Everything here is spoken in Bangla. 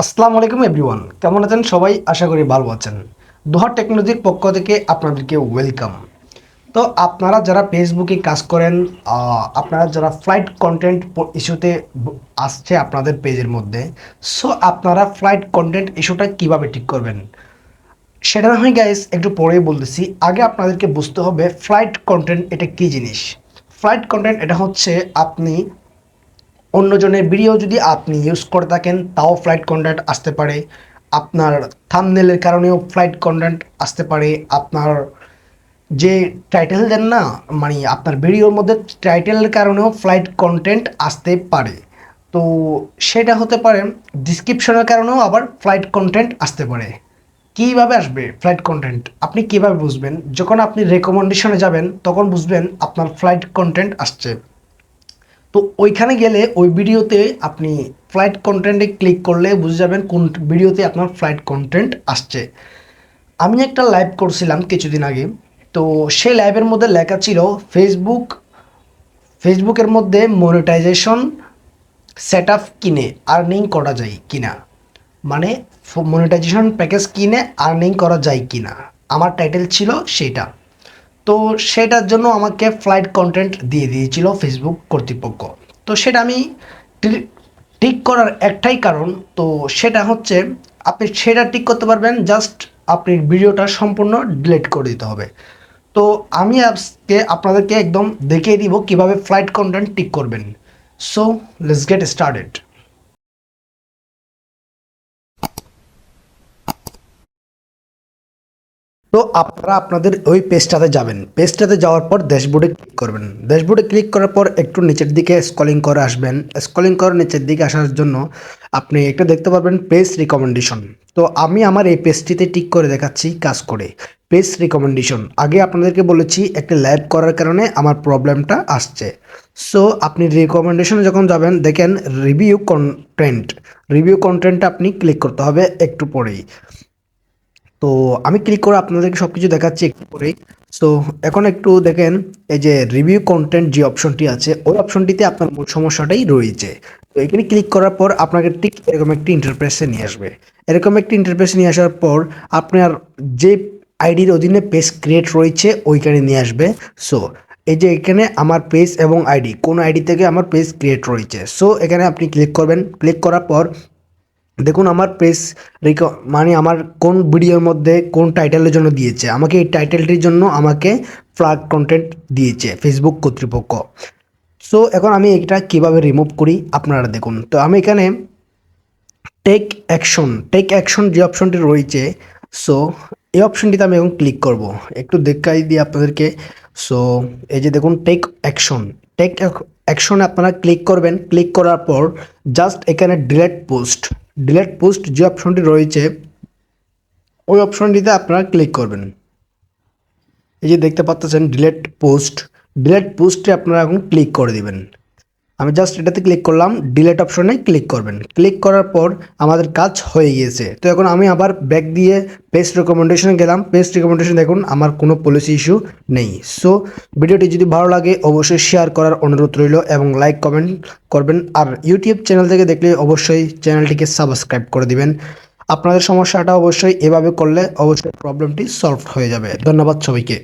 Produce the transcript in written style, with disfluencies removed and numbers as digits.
আসসালামু আলাইকুম এভরিওয়ান, কেমন আছেন সবাই? আশা করি ভালো আছেন। দোহা টেকনোলজির পক্ষ থেকে আপনাদেরকে ওয়েলকাম। তো আপনারা যারা ফেসবুকে কাজ করেন, আপনারা যারা ফ্লাইট কন্টেন্ট ইস্যুতে আসছে আপনাদের পেজের মধ্যে, সো আপনারা ফ্লাইট কন্টেন্ট ইস্যুটা কিভাবে ঠিক করবেন সেটা না হয় গাইস একটু পরেই বলতেছি। আগে আপনাদেরকে বুঝতে হবে ফ্লাইট কন্টেন্ট এটা কী জিনিস। ফ্লাইট কন্টেন্ট এটা হচ্ছে আপনি অন্যজনের ভিডিও যদি আপনি ইউজ করে থাকেন তাও ফ্লাইট কন্টেন্ট আসতে পারে। আপনার থাম্বনেলের কারণেও ফ্লাইট কন্টেন্ট আসতে পারে। আপনার যে টাইটেল দেন না, মানে আপনার ভিডিওর মধ্যে টাইটেলের কারণেও ফ্লাইট কন্টেন্ট আসতে পারে। তো সেটা হতে পারে ডিসক্রিপশনের কারণেও আবার ফ্লাইট কন্টেন্ট আসতে পারে। কীভাবে আসবে ফ্লাইট কন্টেন্ট আপনি কীভাবে বুঝবেন? যখন আপনি রেকমেন্ডেশনে যাবেন তখন বুঝবেন আপনার ফ্লাইট কন্টেন্ট আসছে। তো ওইখানে গেলে ওই ভিডিওতে আপনি ফ্লাইট কন্টেন্টে ক্লিক করলে বুঝে যাবেন কোন ভিডিওতে আপনার ফ্লাইট কন্টেন্ট আসছে। আমি একটা লাইভ করছিলাম কিছুদিন আগে। তো সেই লাইভের মধ্যে লেখা ছিল ফেসবুকের মধ্যে মনিটাইজেশন সেট আপ কিনে আর্নিং করা যায় কিনা, মানে মনিটাইজেশন প্যাকেজ কিনে আর্নিং করা যায় কিনা, আমার টাইটেল ছিল সেটা। তো সেটার জন্য আমাকে ফ্লাইট কন্টেন্ট দিয়ে দিয়েছিল ফেসবুক কর্তৃপক্ষ। তো সেটা আমি ঠিক করার একটাই কারণ, তো সেটা হচ্ছে আপনি সেটা ঠিক করতে পারবেন জাস্ট আপনি ভিডিওটা সম্পূর্ণ ডিলিট করে দিতে হবে। তো আমি আজকে আপনাদেরকে একদম দেখিয়ে দিব কিভাবে ফ্লাইট কন্টেন্ট ঠিক করবেন। So let's get started. তো আপনারা আপনাদের ওই পেজটাতে যাবেন। পেজটাতে যাওয়ার পর ড্যাশবোর্ডে ক্লিক করবেন। ড্যাশবোর্ডে ক্লিক করার পর একটু নিচের দিকে স্ক্রলিং করে আসবেন। স্ক্রলিং করে নিচের দিকে আসার জন্য আপনি একটা দেখতে পারবেন পেজ রিকমেন্ডেশন। তো আমি আমার এই পেজটিতে টিক করে দেখাচ্ছি কাজ করে। পেজ রিকমেন্ডেশন আগে আপনাদেরকে বলেছি একটা লাইভ করার কারণে আমার প্রবলেমটা আসছে। সো আপনি রিকমেন্ডেশনে যখন যাবেন দেখেন রিভিউ কন্টেন্ট আপনি ক্লিক করতে হবে একটু পরেই। তো আমি ক্লিক করে আপনাদেরকে সব কিছু দেখাচ্ছি একটু পরেই। সো এখন একটু দেখেন এই যে রিভিউ কন্টেন্ট যে অপশনটি আছে ওই অপশনটিতে আপনার মূল সমস্যাটাই রয়েছে। তো এখানে ক্লিক করার পর আপনাকে ঠিক এরকম একটি ইন্টারফেসে নিয়ে আসবে। এরকম একটি ইন্টারফেসে নিয়ে আসার পর আপনার যে আইডির অধীনে পেজ ক্রিয়েট রয়েছে ওইখানে নিয়ে আসবে। সো এই যে এখানে আমার পেজ এবং আইডি, কোন আইডি থেকে আমার পেজ ক্রিয়েট রয়েছে, সো এখানে আপনি ক্লিক করবেন। ক্লিক করার পর দেখুন আমার পেজ মানে আমার কোন ভিডিওর মধ্যে কোন টাইটেলের জন্য দিয়েছে, আমাকে এই টাইটেলটির জন্য আমাকে ফ্ল্যাগ কন্টেন্ট দিয়েছে ফেসবুক কর্তৃপক্ষ। সো এখন আমি এটা কিভাবে রিমুভ করি আপনারা দেখুন। তো আমি এখানে টেক অ্যাকশন যে অপশনটি রয়েছে, সো এই অপশনটিতে আমি এখন ক্লিক করব। একটু দেখাই দিই আপনাদেরকে। সো এই যে দেখুন টেক অ্যাকশনে আপনারা ক্লিক করবেন। ক্লিক করার পর জাস্ট এখানে ডিলেট পোস্ট যে অপশনটি রয়েছে ওই অপশনটিতে আপনারা ক্লিক করবেন। এই যে দেখতে পাচ্ছেন ডিলেট পোস্টে আপনারা এখন ক্লিক করে দিবেন। আমি জাস্ট এটাতে ক্লিক করলাম, ডিলেট অপশনে ক্লিক করবেন। ক্লিক করার পর আমাদের কাজ হয়ে গিয়েছে। তো এখন আমি আবার ব্যাক দিয়ে পেজ রিকমেন্ডেশনে গেলাম। পেজ রিকমেন্ডেশন দেখুন আমার কোনো পলিসি ইস্যু নেই। সো ভিডিওটি যদি ভালো লাগে অবশ্যই শেয়ার করার অনুরোধ রইল এবং লাইক কমেন্ট করবেন। আর ইউটিউব চ্যানেল থেকে দেখলে অবশ্যই চ্যানেলটিকে সাবস্ক্রাইব করে দিবেন। আপনাদের সমস্যাটা অবশ্যই এভাবে করলে অবশ্যই প্রবলেমটি সলভ হয়ে যাবে। ধন্যবাদ সবাইকে।